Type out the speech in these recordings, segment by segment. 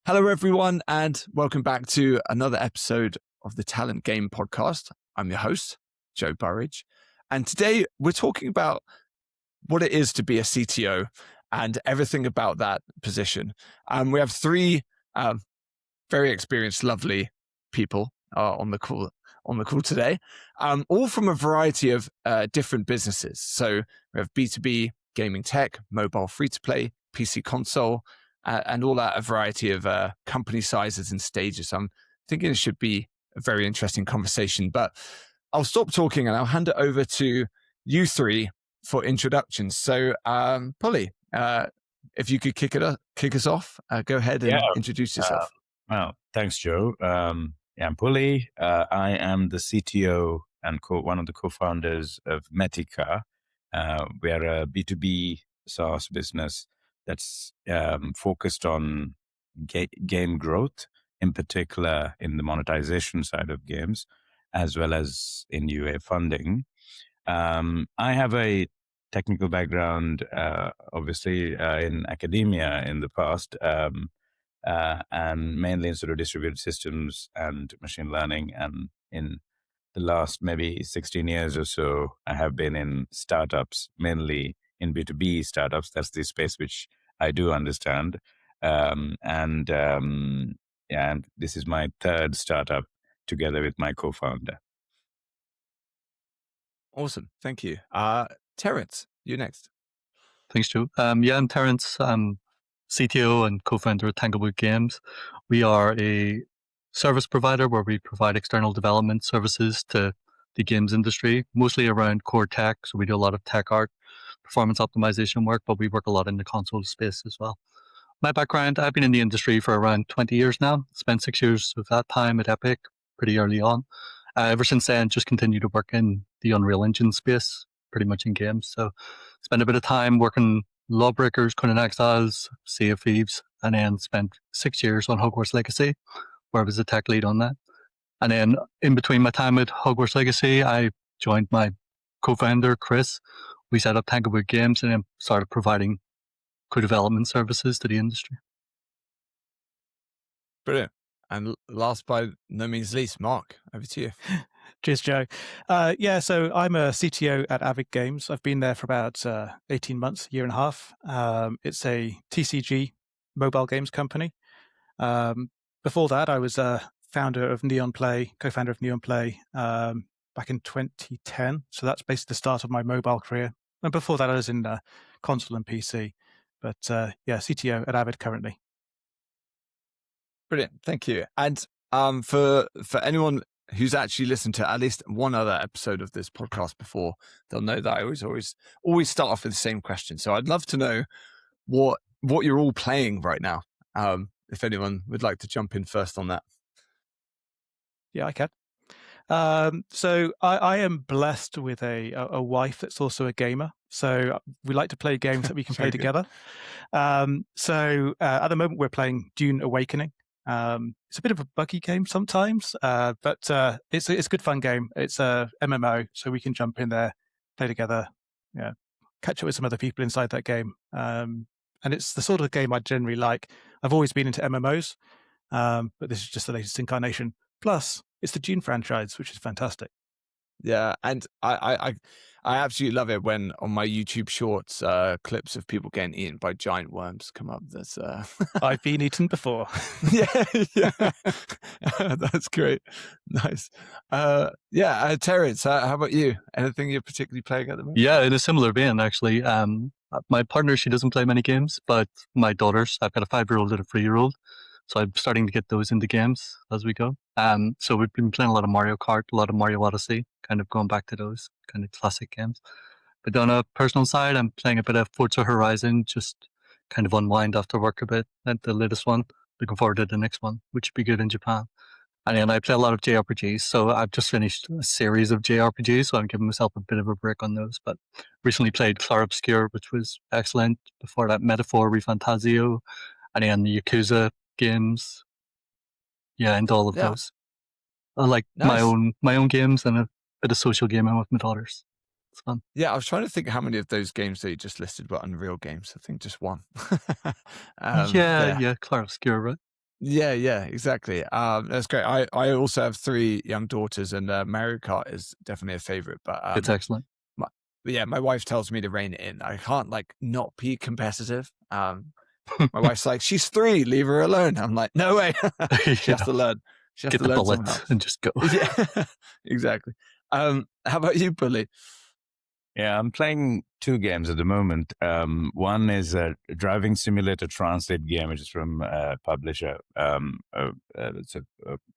Hello, everyone, and welcome back to another episode of the Talent Game podcast. I'm your host, Joe Burridge, and today we're talking about what it is to be a CTO and everything about that position. We have three very experienced, lovely people on the call today, all from a variety of different businesses. So we have B2B, gaming tech, mobile free-to-play, PC console, and all that, a variety of company sizes and stages. I'm thinking it should be a very interesting conversation, but I'll stop talking and I'll hand it over to you three for introductions. So, Puli, if you could kick us off, go ahead and introduce yourself. Well, thanks, Joe. I'm Puli. I am the CTO and one of the co-founders of Metica. We are a B2B SaaS business that's focused on game growth, in particular in the monetization side of games, as well as in UA funding. I have a technical background, obviously, in academia in the past, and mainly in sort of distributed systems and machine learning. And in the last maybe 16 years or so, I have been in startups, mainly in B2B startups. That's the space which I do understand. And this is my third startup together with my co-founder. Awesome. Thank you. Terence, you next. Thanks, Joe. I'm Terence. I'm CTO and co-founder of Tanglewood Games. We are a service provider where we provide external development services to the games industry, mostly around core tech. So we do a lot of tech art, performance optimization work, but we work a lot in the console space as well. My background, I've been in the industry for around 20 years now. Spent 6 years of that time at Epic pretty early on. Ever since then, just continued to work in the Unreal Engine space, pretty much in games. So spent a bit of time working Lawbreakers, Conan Exiles, Sea of Thieves, and then spent 6 years on Hogwarts Legacy, where I was a tech lead on that. And then in between my time at Hogwarts Legacy, I joined my co-founder, Chris. We set up Tanglewood Games and then started providing co-development services to the industry. Brilliant. And last by no means least, Mark, over to you. Cheers, Joe. So I'm a CTO at Avid Games. I've been there for about 18 months, year and a half. It's a TCG mobile games company. Before that, I was a founder of Neon Play, co-founder of Neon Play back in 2010. So that's basically the start of my mobile career. And before that, I was in console and PC. But CTO at Avid currently. Brilliant. Thank you. And for anyone who's actually listened to at least one other episode of this podcast before, they'll know that I always start off with the same question. So I'd love to know what you're all playing right now. If anyone would like to jump in first on that. Yeah, I can. So I am blessed with a wife that's also a gamer. So we like to play games that we can play together. So at the moment we're playing Dune Awakening. It's a bit of a buggy game sometimes, but it's a good fun game. It's a MMO, so we can jump in there, play together, catch up with some other people inside that game. And it's the sort of game I generally like. I've always been into MMOs, but this is just the latest incarnation. Plus, it's the Dune franchise, which is fantastic. Yeah, and I absolutely love it when on my YouTube shorts, clips of people getting eaten by giant worms come up. That's I've been eaten before. yeah, that's great. Nice. Terence, how about you? Anything you're particularly playing at the moment? Yeah, in a similar vein, actually. My partner, she doesn't play many games, but my daughters, I've got a 5-year-old and a 3-year-old. So I'm starting to get those into games as we go. So we've been playing a lot of Mario Kart, a lot of Mario Odyssey, kind of going back to those kind of classic games. But on a personal side, I'm playing a bit of Forza Horizon, just kind of unwind after work a bit at the latest one. Looking forward to the next one, which would be good in Japan. And then I play a lot of JRPGs. So I've just finished a series of JRPGs, so I'm giving myself a bit of a break on those. But recently played Clair Obscur, which was excellent. Before that, Metaphor Refantasio, and then the Yakuza games, and all of those. I like my own games and a bit of social gaming with my daughters. It's fun. Yeah, I was trying to think how many of those games that you just listed were Unreal games. I think just one. Clair Obscur, right? Yeah, exactly. That's great. I also have 3 young daughters, and Mario Kart is definitely a favorite. But It's excellent. my wife tells me to rein it in. I can't not be competitive. My wife's like, she's 3, leave her alone. I'm like, no way. She has to learn. She has Get to the learn bullet somehow. and just go. Yeah, exactly. How about you, Puli? Yeah, I'm playing 2 games at the moment. One is a driving simulator translate game, which is from a publisher. It's a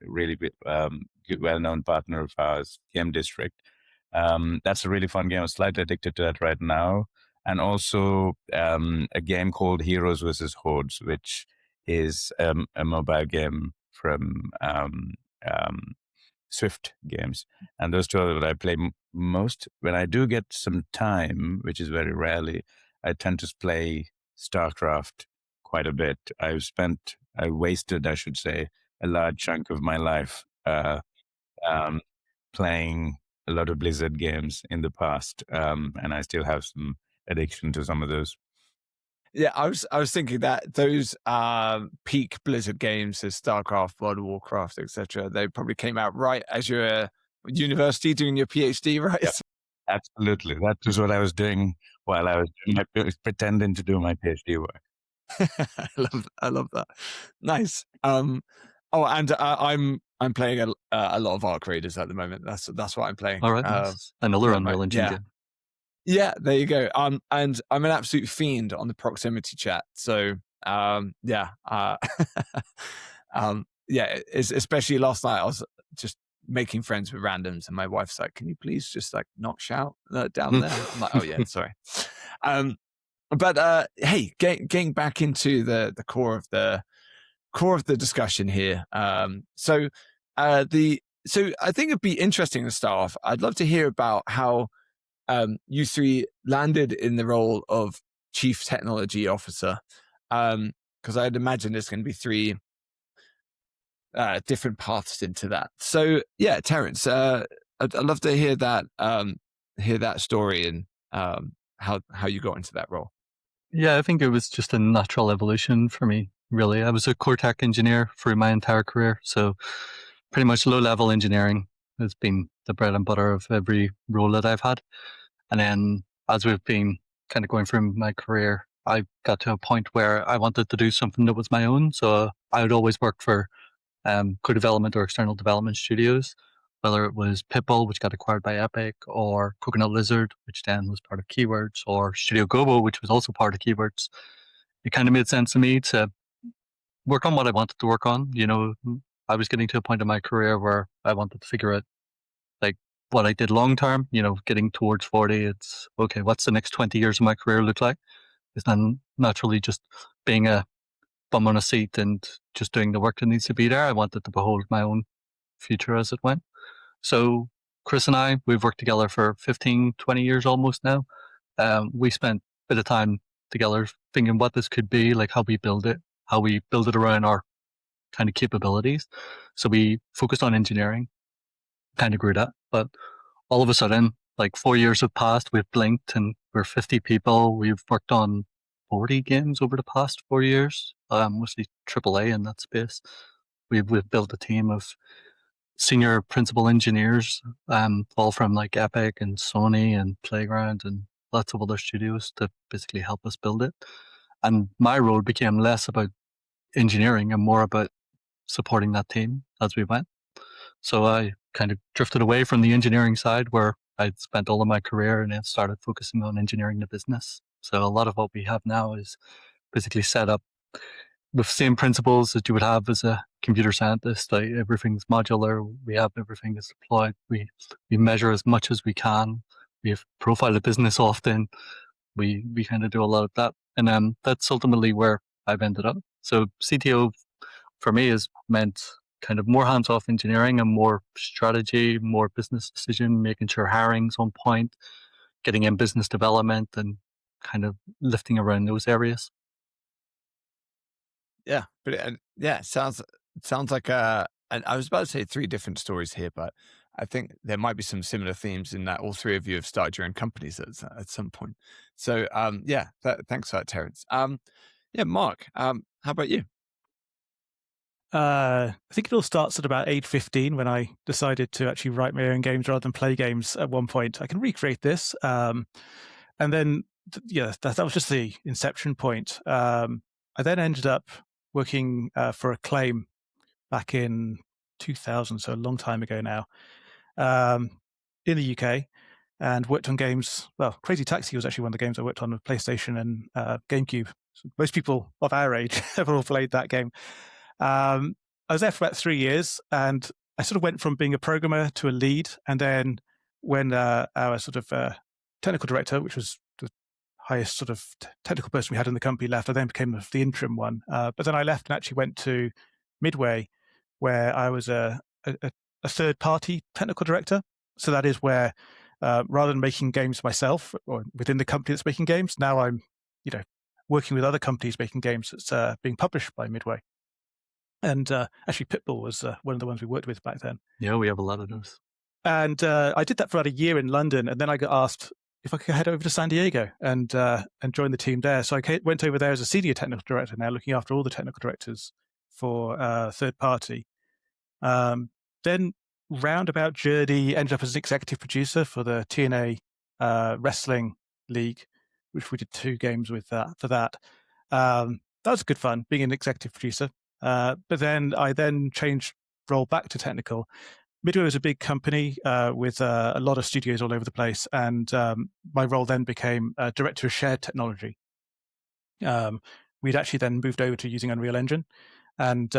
really well-known partner of ours, Game District. That's a really fun game. I'm slightly addicted to that right now. And also a game called Heroes versus Hordes, which is a mobile game from Swift games. And those 2 are what I play most. When I do get some time, which is very rarely, I tend to play StarCraft quite a bit. I wasted, I should say, a large chunk of my life um, playing a lot of Blizzard games in the past. And I still have some addiction to some of those. Yeah, I was thinking that those peak Blizzard games, as StarCraft, World of Warcraft, etc., they probably came out right as you're at university doing your PhD, right? Yep. Absolutely. That was what I was doing while I was pretending to do my PhD work. I love that. Nice. And I'm playing a lot of Arc Raiders at the moment. That's what I'm playing. All right, nice. Another Unreal Engine game. Yeah, there you go. And I'm an absolute fiend on the proximity chat. So yeah, especially last night, I was just making friends with randoms, and my wife's like, "Can you please just not shout down there?" I'm like, "Oh yeah, sorry." But hey, getting back into the core of the discussion here. So I think it'd be interesting to start off. I'd love to hear about how you 3 landed in the role of Chief Technology Officer, because I'd imagine there's going to be 3 different paths into that. So yeah, Terence, I'd love to hear that story and how you got into that role. Yeah, I think it was just a natural evolution for me, really. I was a core tech engineer for my entire career. So pretty much low-level engineering has been the bread and butter of every role that I've had. And then as we've been kind of going through my career, I got to a point where I wanted to do something that was my own. So I would always work for co-development or external development studios, whether it was Pitbull, which got acquired by Epic, or Coconut Lizard, which then was part of Keywords, or Studio Gobo, which was also part of Keywords. It kind of made sense to me to work on what I wanted to work on. I was getting to a point in my career where I wanted to figure out what I did long term, getting towards 40. It's okay, what's the next 20 years of my career look like? It's then naturally just being a bum on a seat and just doing the work that needs to be there. I wanted to behold my own future as it went. So Chris and I, we've worked together for 15, 20 years almost now. We spent a bit of time together thinking what this could be, like how we build it around our kind of capabilities. So we focused on engineering, kind of grew that. But all of a sudden, 4 years have passed, we've blinked and we're 50 people. We've worked on 40 games over the past 4 years, mostly AAA in that space. We've built a team of senior principal engineers, all from Epic and Sony and Playground and lots of other studios to basically help us build it. And my role became less about engineering and more about supporting that team as we went. So I kind of drifted away from the engineering side where I'd spent all of my career and then started focusing on engineering the business. So a lot of what we have now is basically set up with same principles that you would have as a computer scientist. Everything's modular. We have everything is deployed. We measure as much as we can. We have profile the business often. We kind of do a lot of that. And that's ultimately where I've ended up. So CTO for me has meant kind of more hands-off engineering and more strategy, more business decision, making sure hiring's on point, getting in business development and kind of lifting around those areas. Yeah, but yeah, sounds like and I was about to say 3 different stories here, but I think there might be some similar themes in that all 3 of you have started your own companies at some point. So yeah, thanks for that, Terence. Yeah, Mark, how about you? I think it all starts at about age 15 when I decided to actually write my own games rather than play games at one point. I can recreate this. And then, that was just the inception point. I then ended up working for Acclaim back in 2000, so a long time ago now, in the UK, and worked on games. Well, Crazy Taxi was actually one of the games I worked on with PlayStation and GameCube. So most people of our age have all played that game. I was there for about 3 years, and I sort of went from being a programmer to a lead. And then when our sort of technical director, which was the highest sort of technical person we had in the company, left, I then became the interim one. But then I left and actually went to Midway, where I was a third-party technical director. So that is where, rather than making games myself or within the company that's making games, now I'm, working with other companies making games that's being published by Midway. And actually, Pitbull was one of the ones we worked with back then. Yeah, we have a lot of those. And I did that for about a year in London, and then I got asked if I could head over to San Diego and join the team there. So I went over there as a senior technical director, now looking after all the technical directors for third party. Then roundabout journey, ended up as an executive producer for the TNA Wrestling League, which we did 2 games with for that. That was good fun, being an executive producer. But then I changed role back to technical. Midway was a big company with a lot of studios all over the place, and my role then became director of shared technology. We'd actually then moved over to using Unreal Engine, and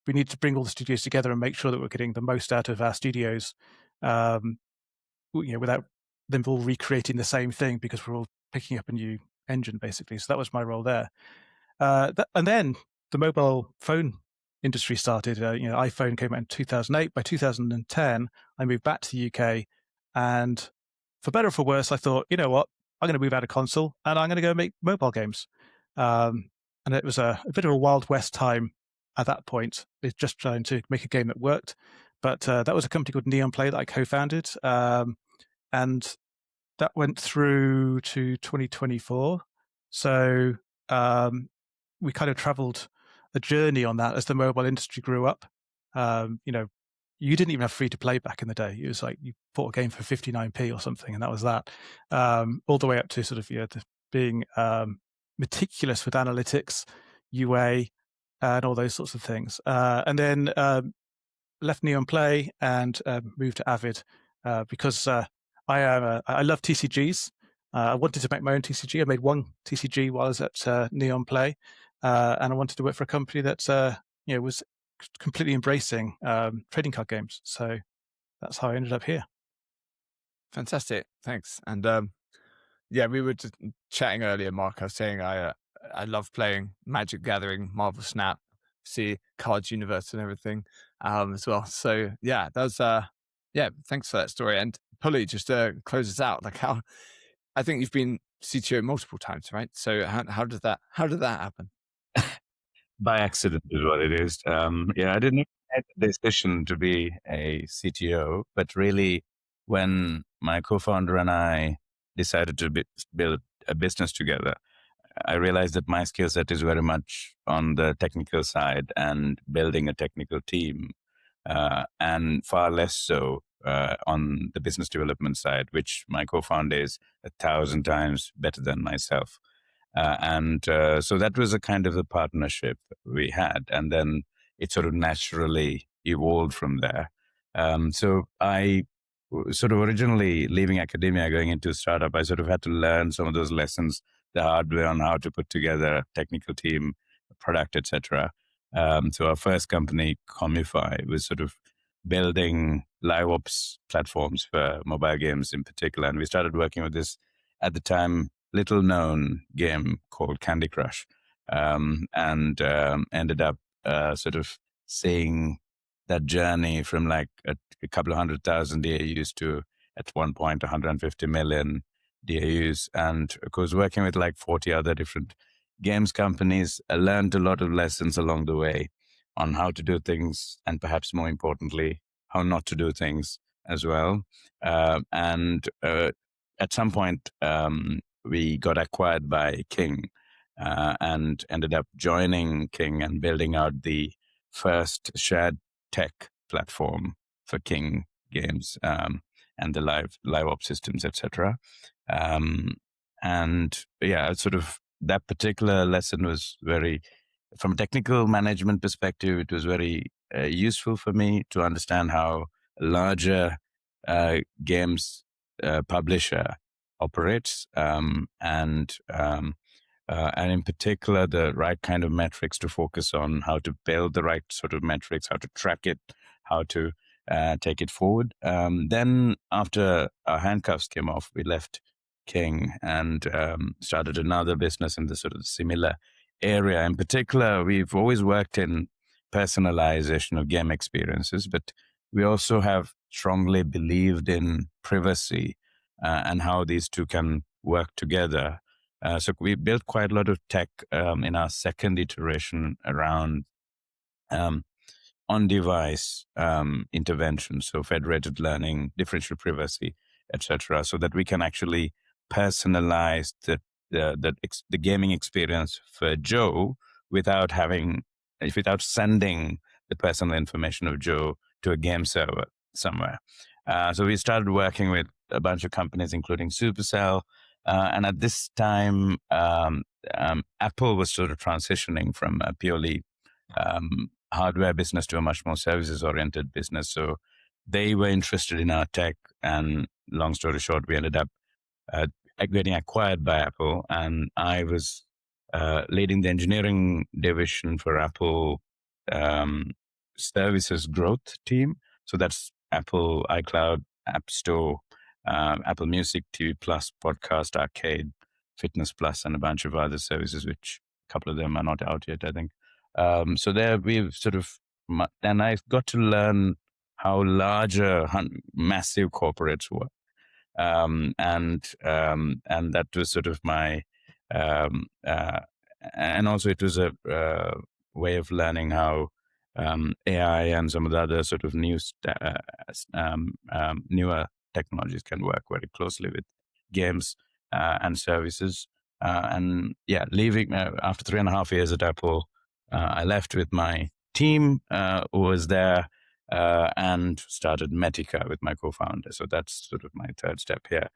we needed to bring all the studios together and make sure that we're getting the most out of our studios, without them all recreating the same thing, because we're all picking up a new engine, basically. So that was my role there. And then the mobile phone industry started. iPhone came out in 2008. By 2010, I moved back to the UK, and for better or for worse, I thought, you know what, I'm going to move out of console and I'm going to go make mobile games. And it was a bit of a Wild West time at that point. It's just trying to make a game that worked. But that was a company called Neon Play that I co-founded, and that went through to 2024. So we kind of traveled a journey on that as the mobile industry grew up. You didn't even have free to play back in the day. It was like you bought a game for 59p or something, and that was that. All the way up to sort of being meticulous with analytics, UA, and all those sorts of things. And then left Neon Play and moved to Avid because I love TCGs. I wanted to make my own TCG. I made one TCG while I was at Neon Play, and I wanted to work for a company that was completely embracing trading card games. So that's how I ended up here. Fantastic, thanks. And we were just chatting earlier, Mark. I was saying I love playing Magic Gathering, Marvel Snap, see Cards Universe and everything as well. So that was thanks for that story. And Puli, just to close us out, like I think you've been CTO multiple times, right? So how did that happen? By accident is what it is. I didn't make the decision to be a CTO, but really when my co-founder and I decided to build a business together, I realized that my skill set is very much on the technical side and building a technical team, and far less so on the business development side, which my co-founder is 1,000 times better than myself. So that was a kind of the partnership we had. And then it sort of naturally evolved from there. So I sort of originally leaving academia, going into a startup, I sort of had to learn some of those lessons the hard way on how to put together a technical team, a product, etc. So our first company, Comify, was sort of building live ops platforms for mobile games in particular. And we started working with this, at the time, little known game called Candy Crush, and ended up sort of seeing that journey from like a couple of 100,000 DAUs to at one point 150 million DAUs. And of course, working with like 40 other different games companies, I learned a lot of lessons along the way on how to do things, and perhaps more importantly, how not to do things as well. And at some point, we got acquired by King, and ended up joining King and building out the first shared tech platform for King games and the live ops systems, etc. And yeah, sort of that particular lesson was very, from a technical management perspective, it was very useful for me to understand how a larger games publisher operates, and in particular, the right kind of metrics to focus on, how to build the right sort of metrics, how to track it, how to take it forward. Then after our handcuffs came off, we left King and started another business in the sort of similar area. In particular, we've always worked in personalization of game experiences, but we also have strongly believed in privacy and how these two can work together. So we built quite a lot of tech in our second iteration around on-device intervention, so federated learning, differential privacy, etc., so that we can actually personalize the gaming experience for Joe without sending the personal information of Joe to a game server somewhere. So we started working with a bunch of companies, including Supercell, and at this time, Apple was sort of transitioning from a purely hardware business to a much more services-oriented business. So they were interested in our tech, and long story short, we ended up getting acquired by Apple, and I was leading the engineering division for Apple services growth team. So that's Apple iCloud, App Store, Apple Music, TV Plus, Podcast, Arcade, Fitness Plus, and a bunch of other services, which a couple of them are not out yet, I think. So there we've sort of, and I got to learn how larger, massive corporates work. And that was sort of my, and also it was a way of learning how AI and some of the other sort of newer technologies can work very closely with games and services. And yeah, leaving after 3.5 years at Apple, I left with my team who was there and started Metica with my co-founder. So that's sort of my third step here.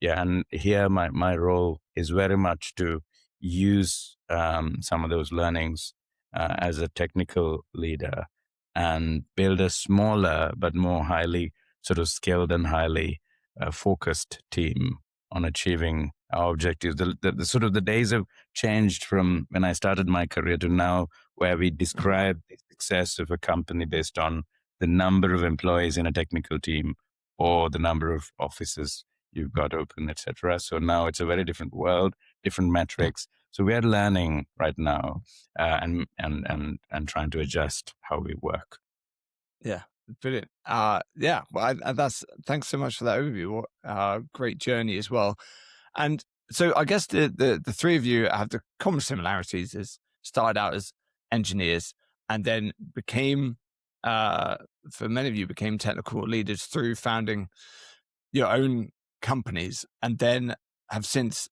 Yeah, and here my role is very much to use some of those learnings as a technical leader and build a smaller but more highly sort of skilled and highly focused team on achieving our objectives. The sort of the days have changed from when I started my career to now, where we describe the success of a company based on the number of employees in a technical team or the number of offices you've got open, etc. So now it's a very different world, different metrics. So we are learning right now and trying to adjust how we work. Yeah, brilliant. Yeah, well, that's thanks so much for that overview. Great journey as well. And so I guess the three of you have the common similarities: is started out as engineers and then became, for many of you, became technical leaders through founding your own companies, and then have since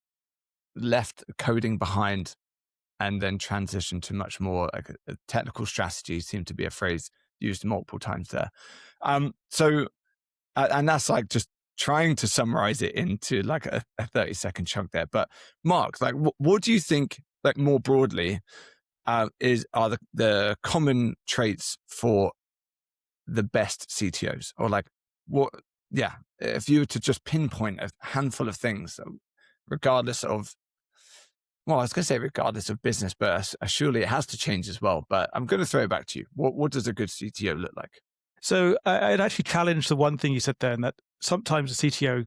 left coding behind and then transitioned to much more like a technical strategy. Seemed to be a phrase used multiple times there. So, and that's like just trying to summarize it into like a 30-second chunk there. But Mark, like, what do you think, like more broadly, are the common traits for the best CTOs, or like what? Yeah, if you were to just pinpoint a handful of things, regardless of, well, I was going to say regardless of business, but surely it has to change as well. But I'm going to throw it back to you. What does a good CTO look like? So I'd actually challenge the one thing you said there, and that sometimes a CTO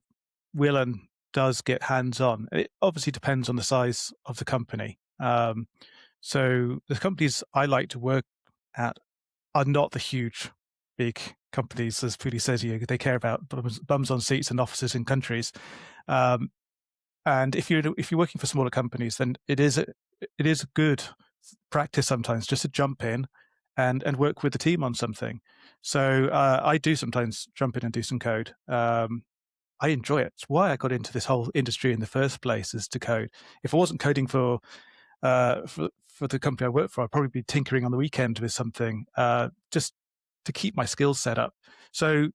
will and does get hands-on. It obviously depends on the size of the company. So the companies I like to work at are not the huge, big companies, as Puli says. They care about bums on seats and offices in countries. And if you're working for smaller companies, then it is a good practice sometimes just to jump in and work with the team on something. So I do sometimes jump in and do some code. I enjoy it. It's why I got into this whole industry in the first place, is to code. If I wasn't coding for for the company I work for, I'd probably be tinkering on the weekend with something just to keep my skills set up. So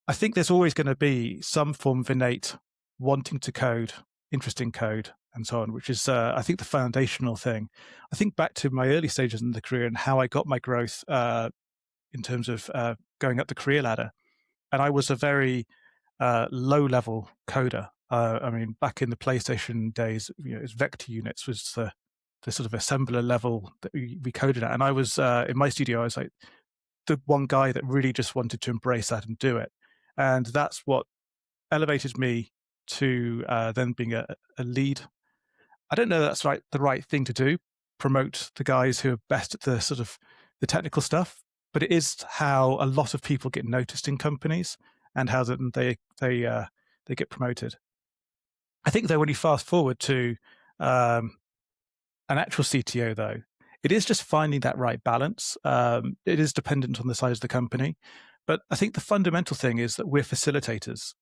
I think there's always going to be some form of innate wanting to code, interest in code, and so on, which is, I think, the foundational thing. I think back to my early stages in the career and how I got my growth in terms of going up the career ladder. And I was a very low-level coder. I mean, back in the PlayStation days, it was vector units was the sort of assembler level that we coded at. And I was, in my studio, I was like the one guy that really just wanted to embrace that and do it. And that's what elevated me to then being a lead. I don't know that's the right thing to do, promote the guys who are best at the sort of the technical stuff, but it is how a lot of people get noticed in companies and how they get promoted. I think though, when you fast forward to an actual CTO, though, it is just finding that right balance. It is dependent on the size of the company, but I think the fundamental thing is that we're facilitators.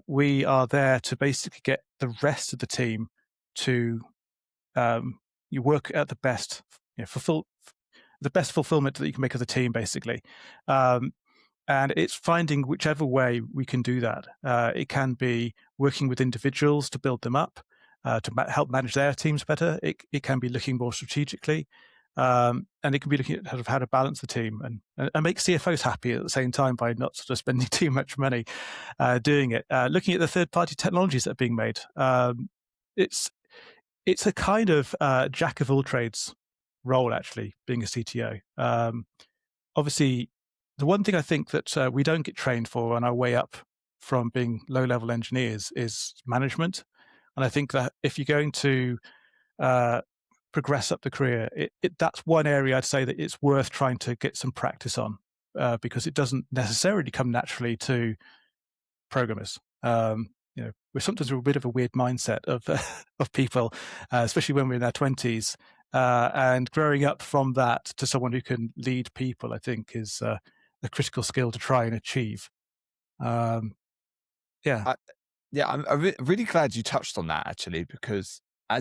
We are there to basically get the rest of the team to you work at the best, fulfill the best fulfillment that you can make of the team, basically. And it's finding whichever way we can do that. It can be working with individuals to build them up, to help manage their teams better. It can be looking more strategically, and it can be looking at how to balance the team and make CFOs happy at the same time by not sort of spending too much money doing it. Looking at the third-party technologies that are being made. It's a kind of jack of all trades role, actually, being a CTO. Obviously, the one thing I think that we don't get trained for on our way up from being low-level engineers is management. And I think that if you're going to progress up the career, that's one area I'd say that it's worth trying to get some practice on because it doesn't necessarily come naturally to programmers. We're sometimes a bit of a weird mindset of people, especially when we're in our 20s. And growing up from that to someone who can lead people, I think, is a critical skill to try and achieve. I'm really glad you touched on that, actually, because I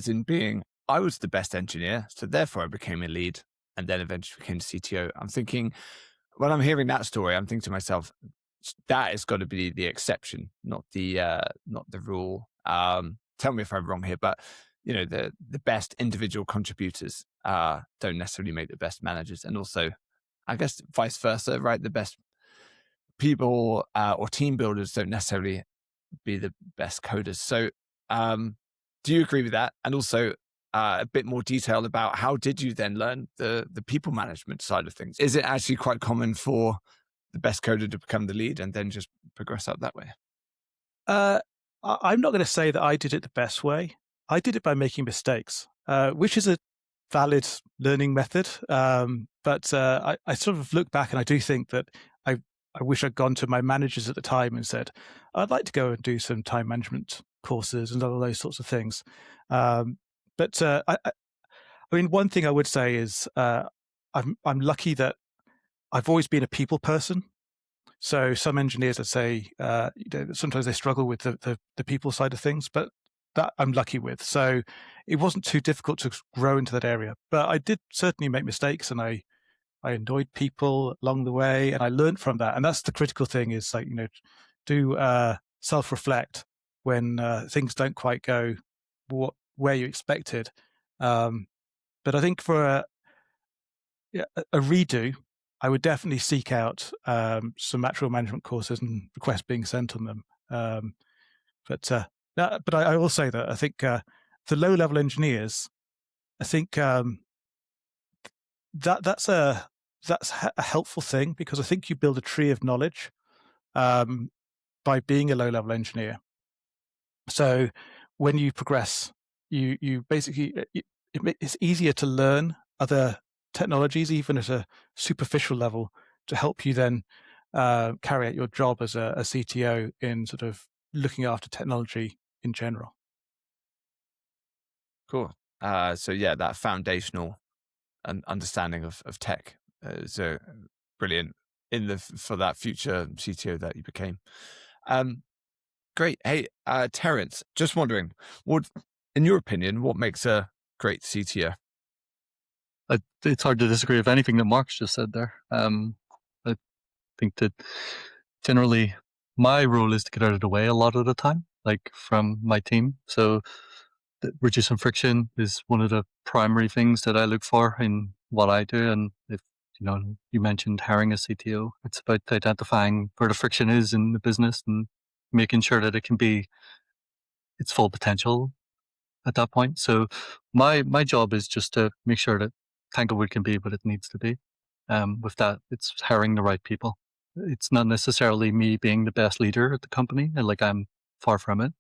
was the best engineer, so therefore I became a lead and then eventually became CTO. I'm thinking, when I'm hearing that story, I'm thinking to myself, that has got to be the exception, not the rule. Tell me if I'm wrong here, but the best individual contributors don't necessarily make the best managers, and also, I guess, vice versa, right? The best people or team builders don't necessarily be the best coders. So, do you agree with that? And also, a bit more detail about how did you then learn the people management side of things? Is it actually quite common for the best coder to become the lead and then just progress up that way? I'm not going to say that I did it the best way. I did it by making mistakes, which is a valid learning method. But I sort of look back and I do think that I wish I'd gone to my managers at the time and said, I'd like to go and do some time management courses and all those sorts of things. I mean, one thing I would say is I'm lucky that I've always been a people person. So some engineers, I'd say, sometimes they struggle with the people side of things, but that I'm lucky with. So it wasn't too difficult to grow into that area. But I did certainly make mistakes, and I annoyed people along the way, and I learned from that. And that's the critical thing: is do self-reflect when things don't quite go where you expected. But I think for a redo, I would definitely seek out some actual management courses and requests being sent on them. But I will say that I think the low-level engineers, I think that's a helpful thing, because I think you build a tree of knowledge by being a low-level engineer. So when you progress, you basically it's easier to learn other technologies, even at a superficial level, to help you then carry out your job as a CTO in sort of looking after technology in general. Cool. So yeah, that foundational understanding of tech is brilliant for that future CTO that you became. Great. Hey, Terence, just wondering, in your opinion, what makes a great CTO? it's hard to disagree with anything that Mark's just said there. I think that generally my role is to get out of the way a lot of the time, like from my team. So reducing friction is one of the primary things that I look for in what I do. And if you mentioned hiring a CTO, it's about identifying where the friction is in the business and making sure that it can be its full potential at that point. So my job is just to make sure that Tanglewood can be what it needs to be. With that, it's hiring the right people. It's not necessarily me being the best leader at the company. Like, I'm far from it.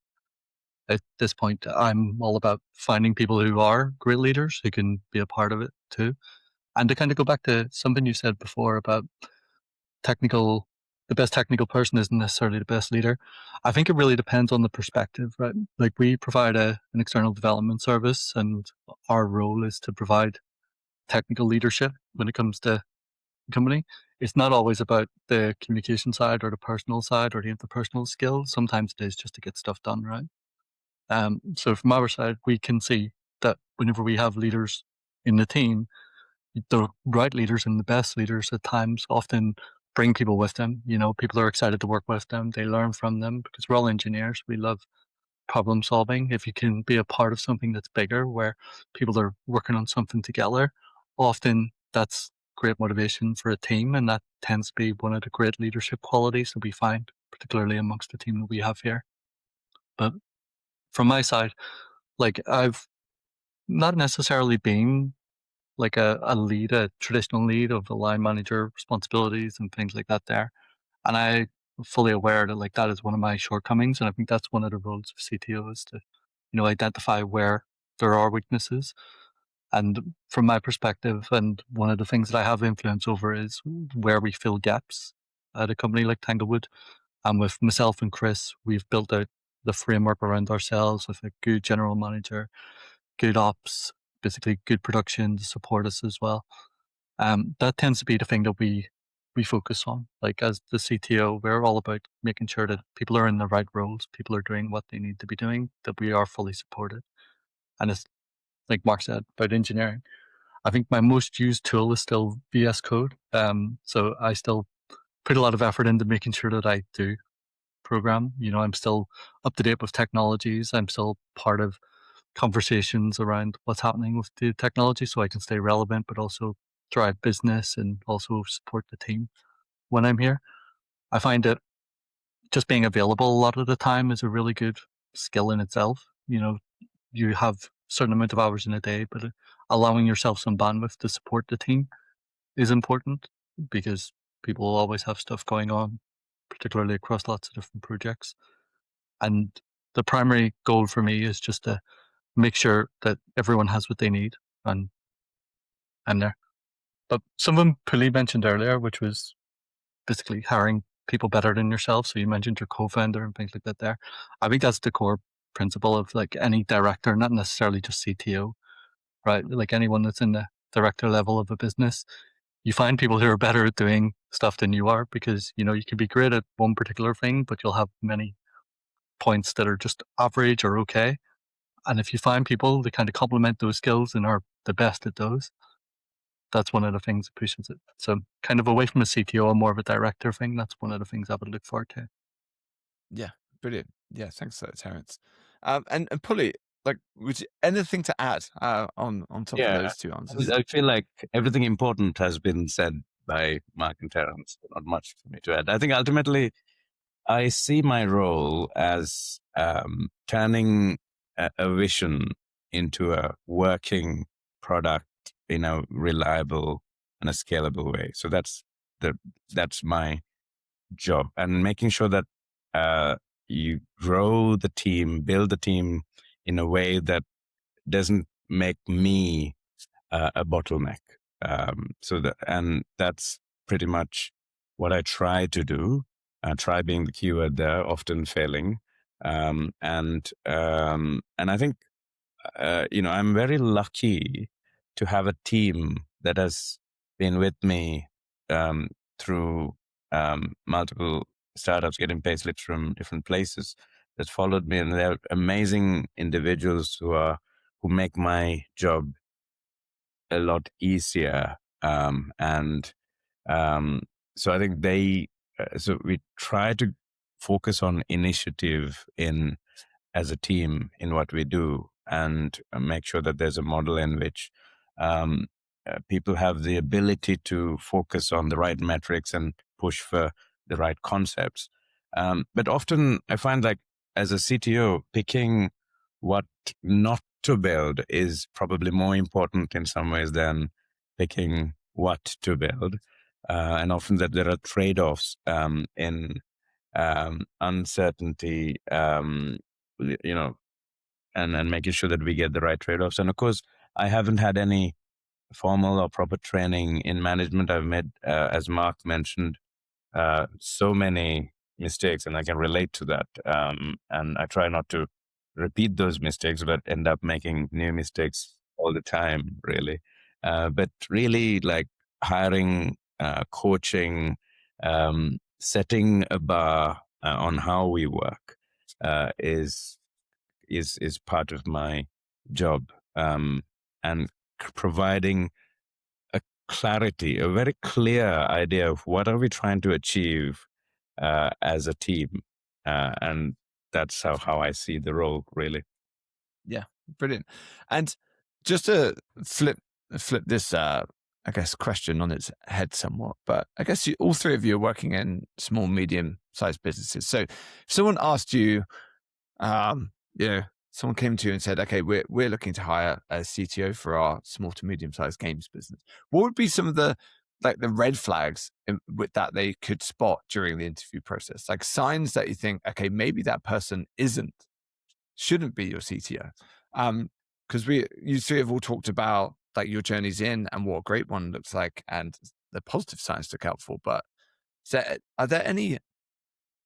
At this point, I'm all about finding people who are great leaders who can be a part of it too. And to kind of go back to something you said before about the best technical person isn't necessarily the best leader. I think it really depends on the perspective, right? Like, we provide an external development service, and our role is to provide technical leadership when it comes to the company. It's not always about the communication side or the personal side or the interpersonal skills. Sometimes it is just to get stuff done, right? So from our side, we can see that whenever we have leaders in the team, the right leaders and the best leaders at times often bring people with them. People are excited to work with them. They learn from them because we're all engineers. We love problem solving. If you can be a part of something that's bigger where people are working on something together, often that's great motivation for a team. And that tends to be one of the great leadership qualities that we find, particularly amongst the team that we have here. But from my side, like, I've not necessarily been like a traditional lead of the line manager responsibilities and things like that there. And I'm fully aware that, like, that is one of my shortcomings. And I think that's one of the roles of CTO is to, identify where there are weaknesses. And from my perspective, and one of the things that I have influence over is where we fill gaps at a company like Tanglewood. And with myself and Chris, we've built out the framework around ourselves with a good general manager, good ops, basically good production to support us as well. That tends to be the thing that we focus on. Like, as the CTO, we're all about making sure that people are in the right roles, people are doing what they need to be doing, that we are fully supported. And it's like Mark said about engineering. I think my most used tool is still VS Code. So I still put a lot of effort into making sure that I do program. I'm still up to date with technologies. I'm still part of conversations around what's happening with the technology so I can stay relevant, but also drive business and also support the team when I'm here. I find that just being available a lot of the time is a really good skill in itself. You have a certain amount of hours in a day, but allowing yourself some bandwidth to support the team is important because people will always have stuff going on, particularly across lots of different projects. And the primary goal for me is just to make sure that everyone has what they need, and I'm there. But something Puli mentioned earlier, which was basically hiring people better than yourself. So you mentioned your co-founder and things like that there. I think that's the core principle of, like, any director, not necessarily just CTO, right? Like, anyone that's in the director level of a business, you find people who are better at doing stuff than you are because, you can be great at one particular thing, but you'll have many points that are just average or okay. And if you find people that kind of complement those skills and are the best at those, that's one of the things that pushes it. So kind of away from a CTO and more of a director thing, that's one of the things I would look forward to. Yeah, brilliant. Yeah, thanks for that, Terence. And Puli, like, would you, anything to add on top of those two answers? I feel like everything important has been said by Mark and Terence. Not much for me to add. I think ultimately I see my role as turning a vision into a working product in a reliable and a scalable way. So that's my job, and making sure that you grow the team, build the team in a way that doesn't make me a bottleneck. And that's pretty much what I try to do. Try being the keyword there, often failing. And I think I'm very lucky to have a team that has been with me through multiple startups, getting payslips from different places, that followed me, and they're amazing individuals who make my job a lot easier. And so I think so we try to focus on initiative as a team in what we do, and make sure that there's a model in which people have the ability to focus on the right metrics and push for the right concepts. But often I find, like, as a CTO, picking what not to build is probably more important in some ways than picking what to build. And often that there are trade-offs in uncertainty, and making sure that we get the right trade-offs. And of course, I haven't had any formal or proper training in management. I've made, as Mark mentioned, so many mistakes, and I can relate to that. And I try not to repeat those mistakes, but end up making new mistakes all the time, really. But really, like, hiring, coaching, setting a bar on how we work is part of my job, and providing a clarity, a very clear idea of what are we trying to achieve as a team, and that's how I see the role, really. Yeah, brilliant. And just to flip this, I guess, question on its head somewhat, but I guess all three of you are working in small, medium-sized businesses. So if someone asked you, someone came to you and said, okay, we're looking to hire a CTO for our small to medium-sized games business, what would be some of the red flags with that they could spot during the interview process? Like signs that you think, okay, maybe that person shouldn't be your CTO. Because you three have all talked about like your journeys in and what a great one looks like and the positive signs to look out for. But are there any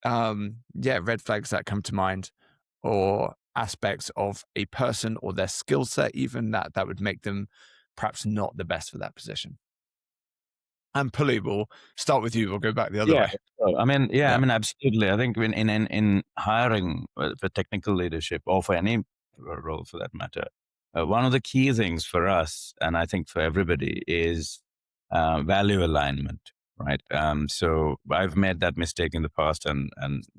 red flags that come to mind, or aspects of a person or their skill set even that would make them perhaps not the best for that position? And Puli, we'll start with you. We'll go back the other way. So, I mean, absolutely. I think in hiring for technical leadership, or for any role for that matter, one of the key things for us, and I think for everybody, is value alignment, right? So I've made that mistake in the past, and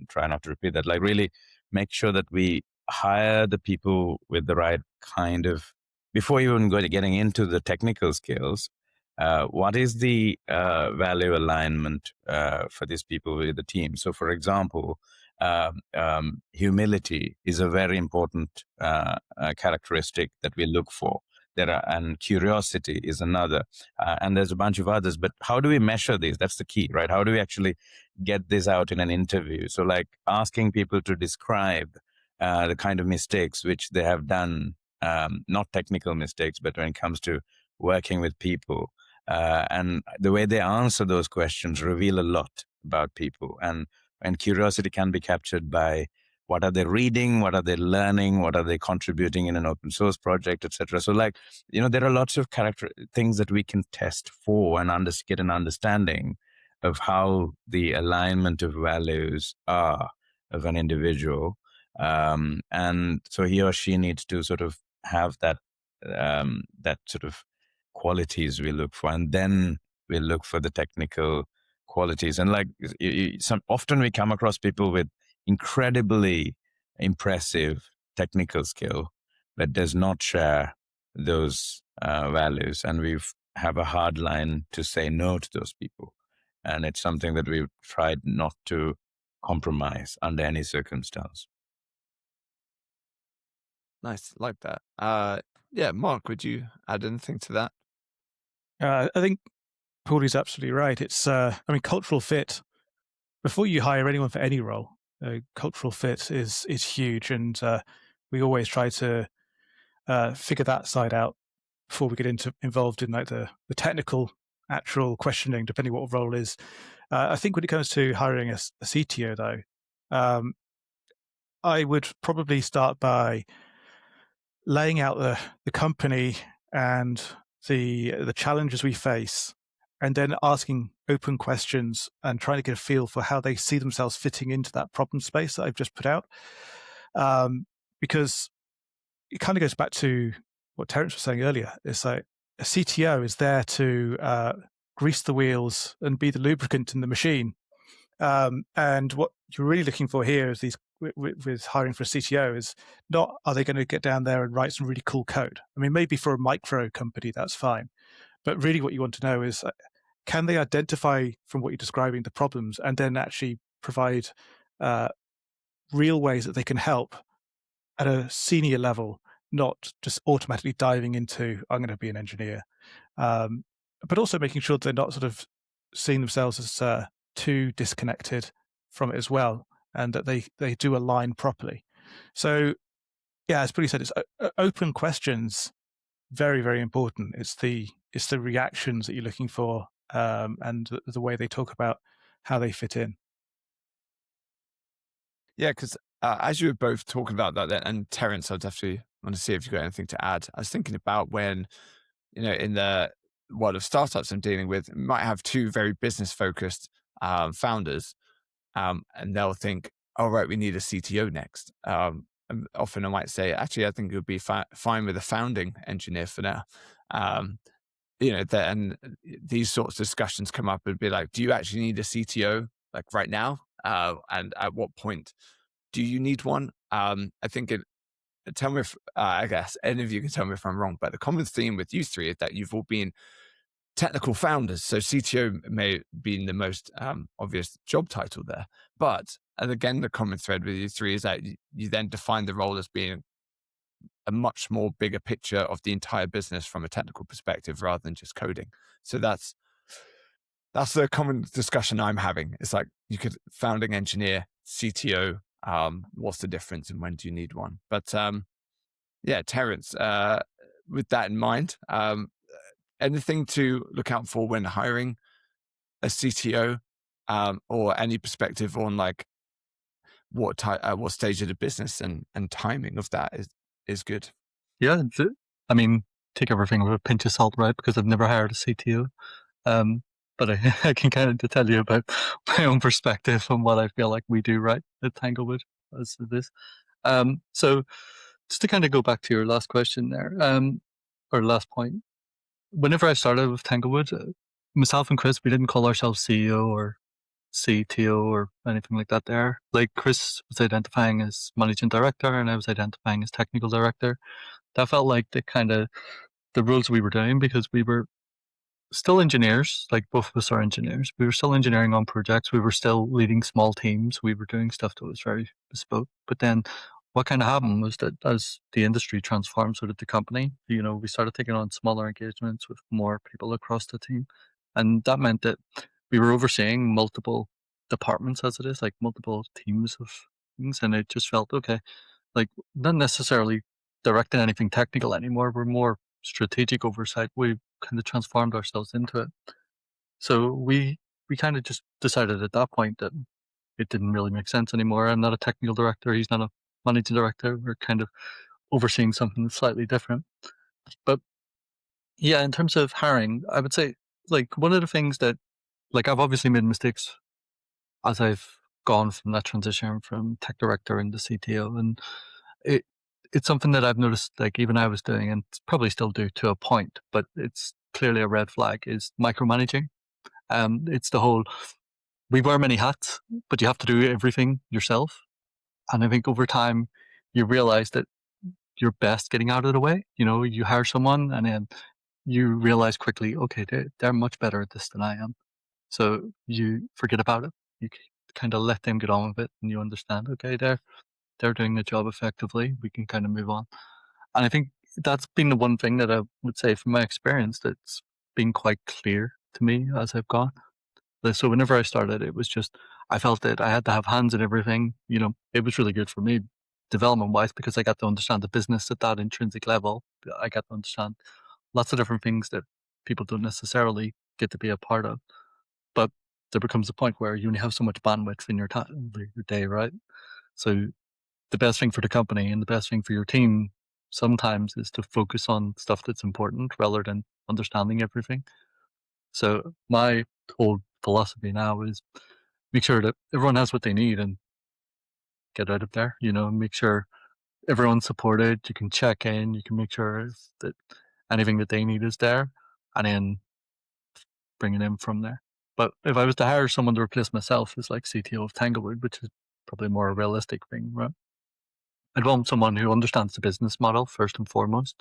try not to repeat that. Like, really make sure that we hire the people with the right kind of, before even getting into the technical skills, what is the value alignment for these people with the team? So, for example, humility is a very important characteristic that we look for. And curiosity is another, and there's a bunch of others. But how do we measure these? That's the key, right? How do we actually get this out in an interview? So, like, asking people to describe the kind of mistakes which they have done, not technical mistakes, but when it comes to working with people. And the way they answer those questions reveal a lot about people. And curiosity can be captured by what are they reading, what are they learning, what are they contributing in an open source project, etc. So, like, there are lots of things that we can test for and get an understanding of how the alignment of values are of an individual. And so he or she needs to sort of have that sort of qualities we look for, and then we look for the technical qualities. And like, often we come across people with incredibly impressive technical skill but does not share those values, and we have a hard line to say no to those people. And it's something that we've tried not to compromise under any circumstance. Nice, like that. Mark, would you add anything to that? I think Puli's absolutely right. It's, cultural fit. Before you hire anyone for any role, cultural fit is huge, and we always try to figure that side out before we get involved in like the technical, actual questioning, depending what role is. I think when it comes to hiring a CTO, though, I would probably start by laying out the company and the challenges we face, and then asking open questions and trying to get a feel for how they see themselves fitting into that problem space that I've just put out. Because it kind of goes back to what Terence was saying earlier. It's like, a CTO is there to grease the wheels and be the lubricant in the machine. And what you're really looking for here is with hiring for a CTO is not, are they going to get down there and write some really cool code? I mean, maybe for a micro company, that's fine. But really what you want to know is, can they identify from what you're describing the problems and then actually provide real ways that they can help at a senior level, not just automatically diving into, I'm going to be an engineer. But also making sure they're not sort of seeing themselves as too disconnected from it as well, and that they do align properly. So, yeah, as Puli said, it's open questions, very, very important. It's the reactions that you're looking for, and the way they talk about how they fit in. Yeah, because as you were both talking about that, and Terence, I definitely want to see if you've got anything to add. I was thinking about when, in the world of startups I'm dealing with, might have two very business focused founders, and they'll think, "Oh, right, we need a CTO next." And often I might say, "Actually, I think it would be fine with a founding engineer for now." And these sorts of discussions come up and be like, "Do you actually need a CTO like right now? And at what point do you need one?" I think tell me if, I guess any of you can tell me if I'm wrong, but the common theme with you three is that you've all been technical founders. So CTO may be the most obvious job title there. But, and again, the common thread with you three is that you then define the role as being a much more bigger picture of the entire business from a technical perspective rather than just coding. So that's the common discussion I'm having. It's like, you could founding engineer, CTO, what's the difference and when do you need one? But yeah, Terence, with that in mind, anything to look out for when hiring a CTO, or any perspective on like what stage of the business and timing of that is good? Yeah, I mean, take everything with a pinch of salt, right? Because I've never hired a CTO. But I can kind of tell you about my own perspective on what I feel like we do right at Tanglewood as it is. So just to kind of go back to your last question there, or last point, whenever I started with Tanglewood, myself and Chris, we didn't call ourselves CEO or CTO or anything like that there. Like Chris was identifying as managing director and I was identifying as technical director. That felt like the roles we were doing because we were still engineers, like both of us are engineers. We were still engineering on projects. We were still leading small teams. We were doing stuff that was very bespoke. But then what kind of happened was that as the industry transformed, so did the company. We started taking on smaller engagements with more people across the team. And that meant that we were overseeing multiple departments as it is, like multiple teams of things. And it just felt, okay, like not necessarily directing anything technical anymore. We're more strategic oversight. We kind of transformed ourselves into it. So we kind of just decided at that point that it didn't really make sense anymore. I'm not a technical director. He's not a managing director. We're kind of overseeing something slightly different. But yeah, in terms of hiring, I would say like one of the things that like I've obviously made mistakes as I've gone from that transition from tech director into CTO, and it's something that I've noticed, like even I was doing, and probably still do to a point, but it's clearly a red flag, is micromanaging. It's the whole, we wear many hats, but you have to do everything yourself. And I think over time, you realize that you're best getting out of the way. You hire someone and then you realize quickly, okay, they're much better at this than I am. So you forget about it. You kind of let them get on with it and you understand, okay, they're doing the job effectively. We can kind of move on. And I think that's been the one thing that I would say from my experience that's been quite clear to me as I've gone. So whenever I started, it was just, I felt that I had to have hands in everything. It was really good for me development wise because I got to understand the business at that intrinsic level. I got to understand lots of different things that people don't necessarily get to be a part of. But there becomes a point where you only have so much bandwidth in your time, your day, right? So the best thing for the company and the best thing for your team sometimes is to focus on stuff that's important rather than understanding everything. So my whole philosophy now is make sure that everyone has what they need and get out of there, make sure everyone's supported. You can check in, you can make sure that anything that they need is there, and then bring it in from there. But if I was to hire someone to replace myself as like CTO of Tanglewood, which is probably more a realistic thing, right? I'd want someone who understands the business model first and foremost.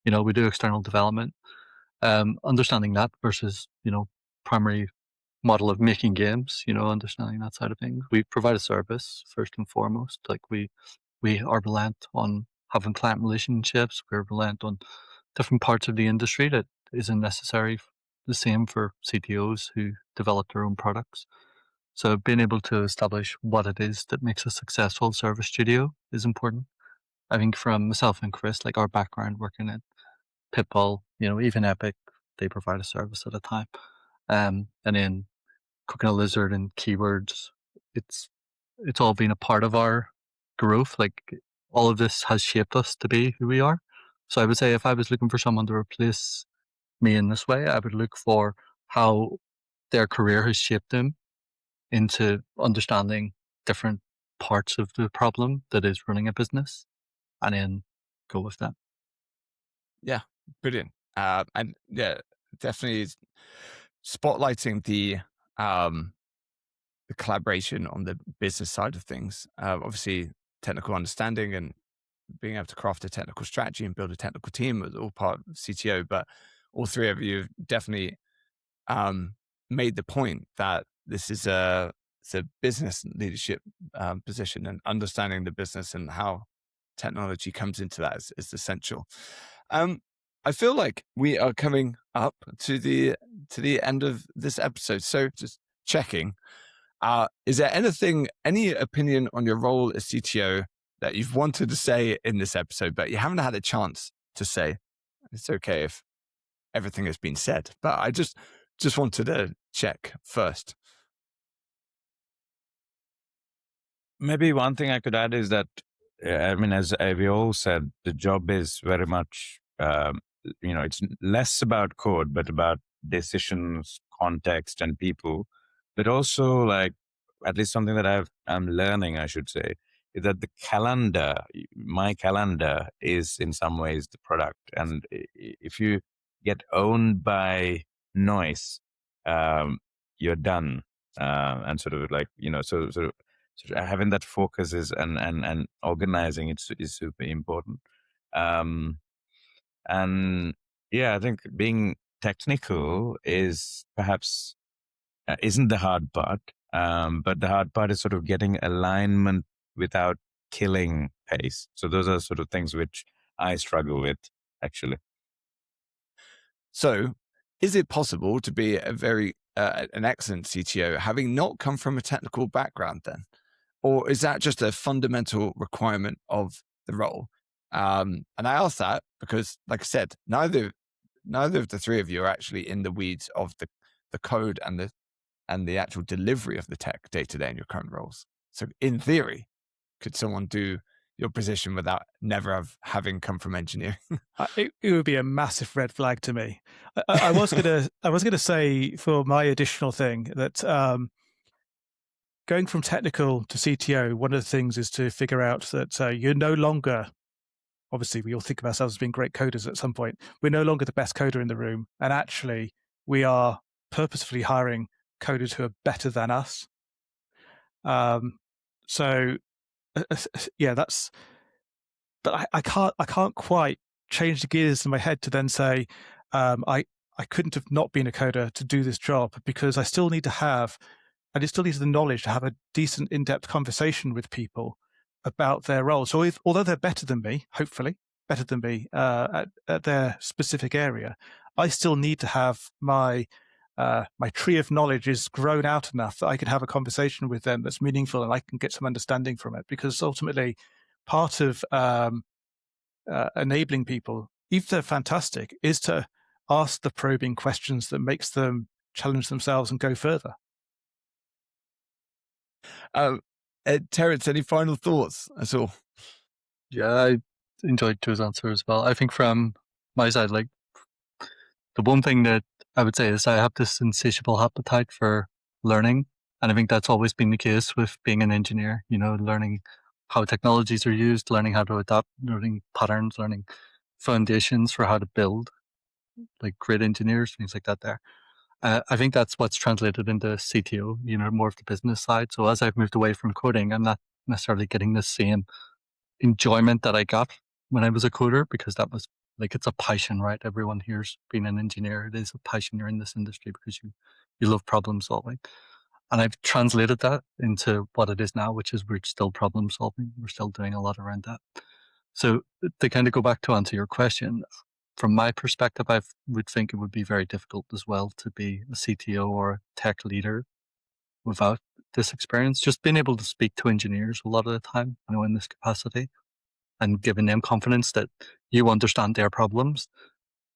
We do external development, understanding that versus, primary model of making games, understanding that side of things. We provide a service first and foremost. Like we are reliant on having client relationships. We're reliant on different parts of the industry that isn't necessarily the same for CTOs who develop their own products. So being able to establish what it is that makes a successful service studio is important. I think from myself and Chris, like our background working at Pitbull, even Epic, they provide a service at a time. And then Cooking a Lizard and Keywords, it's all been a part of our growth. Like all of this has shaped us to be who we are. So I would say if I was looking for someone to replace me in this way, I would look for how their career has shaped them into understanding different parts of the problem that is running a business, and then go with that. Yeah, brilliant. And yeah, definitely spotlighting the collaboration on the business side of things. Obviously, technical understanding and being able to craft a technical strategy and build a technical team was all part of CTO. But all three of you have definitely made the point that this is it's a business leadership position, and understanding the business and how technology comes into that is essential. I feel like we are coming up to the end of this episode. So just checking, is there any opinion on your role as CTO that you've wanted to say in this episode, but you haven't had a chance to say? It's okay if everything has been said, but I just wanted to check first. Maybe one thing I could add is that, as we all said, the job is very much, it's less about code, but about decisions, context, and people. But also, like, at least something that I'm learning, I should say, is that my calendar is in some ways the product. And if you get owned by noise, you're done. And sort of like, so having that focus and organizing it is super important. And yeah, I think being technical is perhaps isn't the hard part, but the hard part is sort of getting alignment without killing pace. So those are sort of things which I struggle with, actually. So is it possible to be an excellent CTO having not come from a technical background then? Or is that just a fundamental requirement of the role? And I ask that because, like I said, neither of the three of you are actually in the weeds of the code and the actual delivery of the tech day to day in your current roles. So in theory, could someone do your position without having come from engineering? It would be a massive red flag to me. I was gonna say, for my additional thing, that going from technical to CTO, one of the things is to figure out that you're no longer, obviously we all think of ourselves as being great coders at some point, we're no longer the best coder in the room, and actually we are purposefully hiring coders who are better than us. But I can't quite change the gears in my head to then say I couldn't have not been a coder to do this job, because I still need the knowledge to have a decent in-depth conversation with people about their roles. So although they're better than me, hopefully better than me at their specific area, I still need to have my tree of knowledge is grown out enough that I can have a conversation with them that's meaningful and I can get some understanding from it. Because ultimately, part of enabling people, even if they're fantastic, is to ask the probing questions that makes them challenge themselves and go further. Terence, any final thoughts at all? Yeah, I enjoyed Joe's answer as well. I think from my side, like, the one thing that I would say is I have this insatiable appetite for learning. And I think that's always been the case with being an engineer, learning how technologies are used, learning how to adapt, learning patterns, learning foundations for how to build, like great engineers, things like that there. I think that's what's translated into CTO, more of the business side. So as I've moved away from coding, I'm not necessarily getting the same enjoyment that I got when I was a coder, because that was like, it's a passion, right? Everyone here's being an engineer. It is a passion. You're in this industry because you love problem solving. And I've translated that into what it is now, which is we're still problem solving. We're still doing a lot around that. So to kind of go back to answer your question, from my perspective, I would think it would be very difficult as well to be a CTO or a tech leader without this experience. Just being able to speak to engineers a lot of the time, in this capacity, and giving them confidence that you understand their problems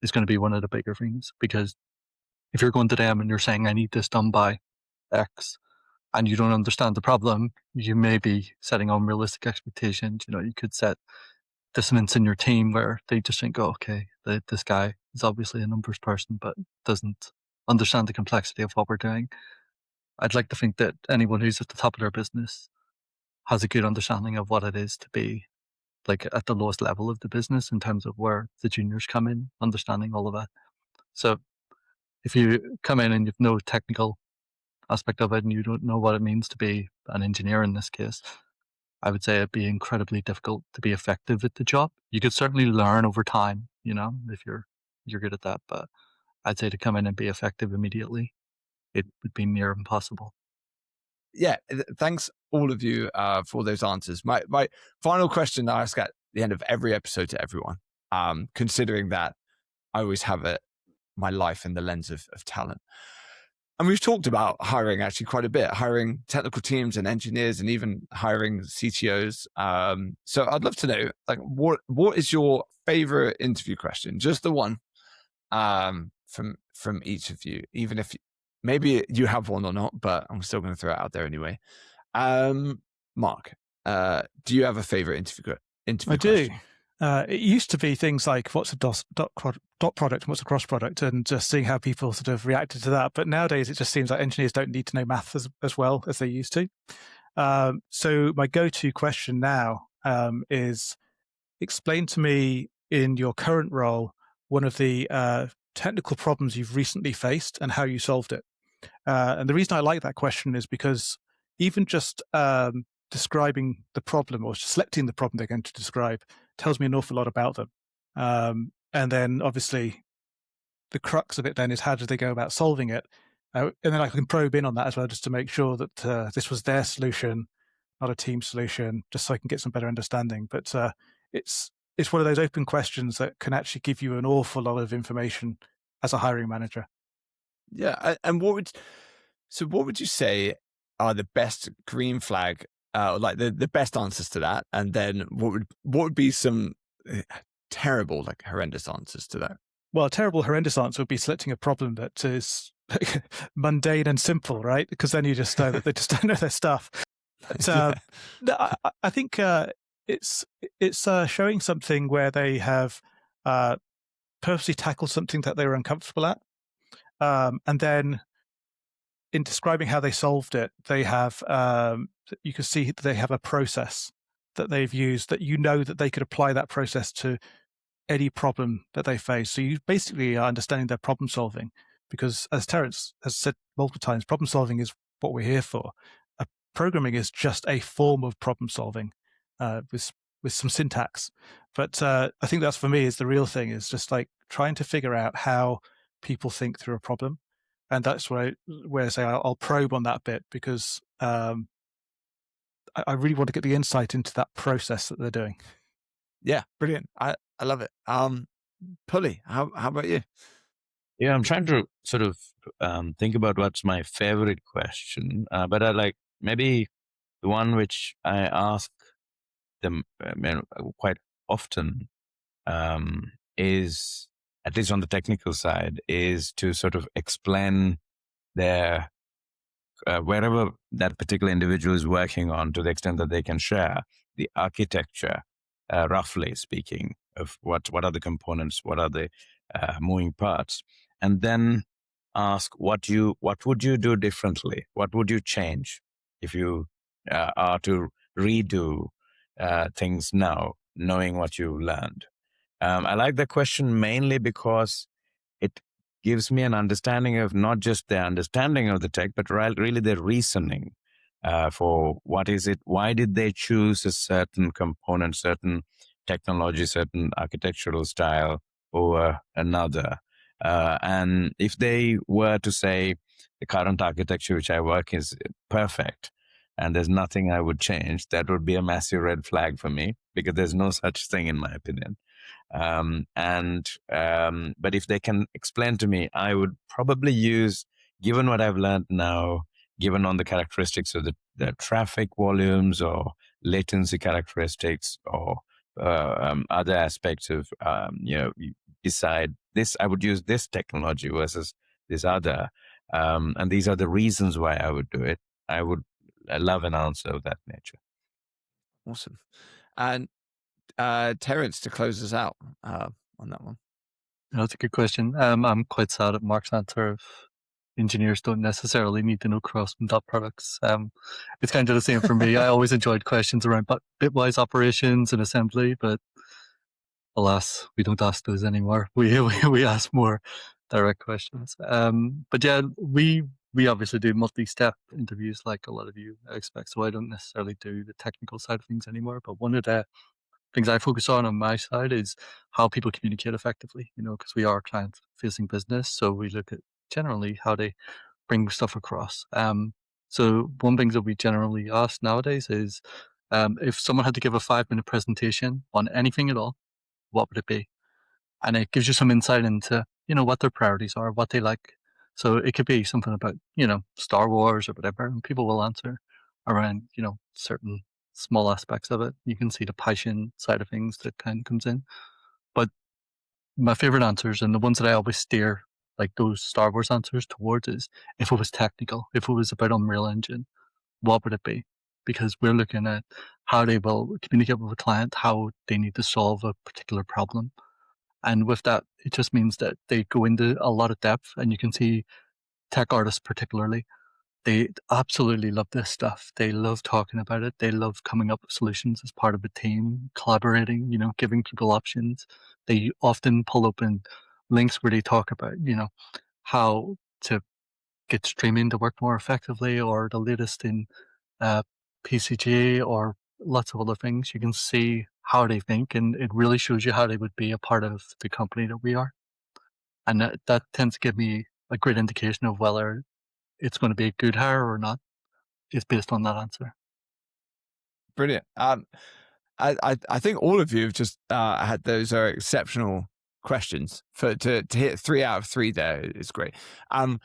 is going to be one of the bigger things. Because if you're going to them and you're saying, I need this done by X, and you don't understand the problem, you may be setting unrealistic expectations. You could set dissonance in your team where they just think, oh, okay, this guy is obviously a numbers person, but doesn't understand the complexity of what we're doing. I'd like to think that anyone who's at the top of their business has a good understanding of what it is to be like at the lowest level of the business in terms of where the juniors come in, understanding all of that. So if you come in and you've no technical aspect of it and you don't know what it means to be an engineer in this case, I would say it'd be incredibly difficult to be effective at the job. You could certainly learn over time, if you're good at that. But I'd say to come in and be effective immediately, it would be near impossible. Yeah, thanks all of you for those answers. My final question I ask at the end of every episode to everyone, considering that I always have my life in the lens of talent. And we've talked about hiring actually quite a bit, hiring technical teams and engineers and even hiring CTOs. So I'd love to know, like, what is your favorite interview question? Just the one from each of you, even if maybe you have one or not, but I'm still going to throw it out there anyway. Mark, do you have a favorite interview I do. question? It used to be things like what's a dot product and what's a cross product, and just seeing how people sort of reacted to that. But nowadays, it just seems like engineers don't need to know math as well as they used to. So my go-to question now is, explain to me in your current role one of the technical problems you've recently faced and how you solved it. And the reason I like that question is because even just describing the problem or selecting the problem they're going to describe tells me an awful lot about them. And then obviously the crux of it then is how do they go about solving it? And then I can probe in on that as well, just to make sure that this was their solution, not a team solution, just so I can get some better understanding. But it's one of those open questions that can actually give you an awful lot of information as a hiring manager. Yeah, and what would you say are the best green flag, like the best answers to that? And then what would be some terrible, like horrendous answers to that? Well, a terrible, horrendous answer would be selecting a problem that is mundane and simple, right? Because then you just know that they just don't know their stuff. But I think it's showing something where they have purposely tackled something that they were uncomfortable at, and then in describing how they solved it, they have you can see they have a process that they've used that that they could apply that process to any problem that they face. So you basically are understanding their problem solving, because as Terence has said multiple times, problem solving is what we're here for. Programming is just a form of problem solving with some syntax. But I think that's, for me, is the real thing, is just like trying to figure out how people think through a problem. And that's where I say I'll probe on that bit, because I really want to get the insight into that process that they're doing. Yeah, brilliant. I love it. Puli, how about you? Yeah, I'm trying to sort of think about what's my favorite question, but I like maybe the one which I ask them quite often is, at least on the technical side, is to sort of explain their wherever that particular individual is working on, to the extent that they can share the architecture, roughly speaking, of what are the components, what are the moving parts, and then ask what would you do differently, what would you change if you are to redo things now, knowing what you learned. I like the question mainly because it gives me an understanding of not just the understanding of the tech, but really the reasoning for what is it, why did they choose a certain component, certain technology, certain architectural style over another. And if they were to say the current architecture which I work is perfect and there's nothing I would change, that would be a massive red flag for me, because there's no such thing in my opinion. But if they can explain to me, I would probably use, given what I've learned now, given on the characteristics of the traffic volumes or latency characteristics or other aspects of, you decide this, I would use this technology versus this other. And these are the reasons why I would do it. I love an answer of that nature. Awesome. And Terence, to close us out on that one. That's a good question. I'm quite sad at Mark's answer of engineers don't necessarily need to know cross and dot products. It's kind of the same for me. I always enjoyed questions around bitwise operations and assembly, but alas, we don't ask those anymore. We ask more direct questions. But yeah, we obviously do multi-step interviews like a lot of you expect. So I don't necessarily do the technical side of things anymore. But one of the things I focus on my side is how people communicate effectively, because we are a client-facing business. So we look at generally how they bring stuff across. So one thing that we generally ask nowadays is if someone had to give a 5-minute presentation on anything at all, what would it be? And it gives you some insight into, what their priorities are, what they like. So it could be something about, Star Wars or whatever, and people will answer around, certain small aspects of it. You can see the passion side of things that kind of comes in. But my favorite answers, and the ones that I always steer like those Star Wars answers towards, is if it was technical, if it was about Unreal Engine, what would it be? Because we're looking at how they will communicate with a client, how they need to solve a particular problem. And with that, it just means that they go into a lot of depth, and you can see tech artists particularly, they absolutely love this stuff. They love talking about it. They love coming up with solutions as part of a team, collaborating, giving people options. They often pull open links where they talk about, how to get streaming to work more effectively, or the latest in PCG, or lots of other things. You can see how they think, and it really shows you how they would be a part of the company that we are. And that tends to give me a great indication of whether it's going to be a good hire or not. It's based on that answer. Brilliant. I think all of you have just had those are exceptional questions. To hit 3 out of 3 there is great. And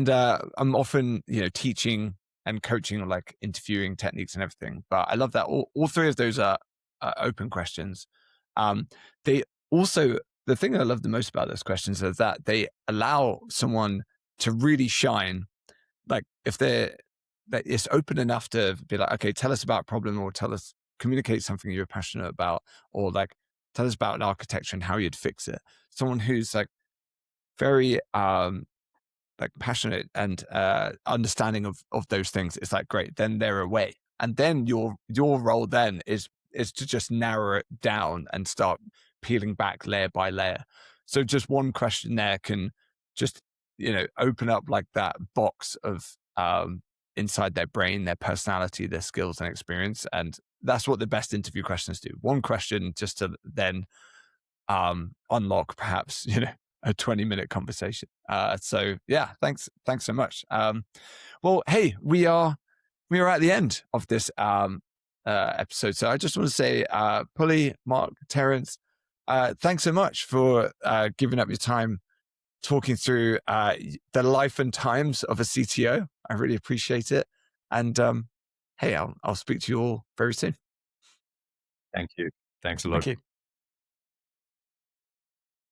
I'm often teaching and coaching on like interviewing techniques and everything, but I love that all 3 of those are open questions. They also, the thing that I love the most about those questions is that they allow someone to really shine. Like if it's open enough to be like, okay, tell us about a problem, or communicate something you're passionate about, or like tell us about an architecture and how you'd fix it. Someone who's like very like passionate and understanding of those things, it's like great, then they're away. And then your role then is to just narrow it down and start peeling back layer by layer. So just one question there can just open up like that box of inside their brain, their personality, their skills and experience. And that's what the best interview questions do. One question just to then unlock perhaps a 20-minute conversation. So yeah, thanks so much. Well, hey, we are at the end of this episode. So I just want to say, Puli, Mark, Terence, thanks so much for giving up your time talking through the life and times of a CTO. I really appreciate it. And hey, I'll speak to you all very soon. Thank you. Thanks a lot. Thank you.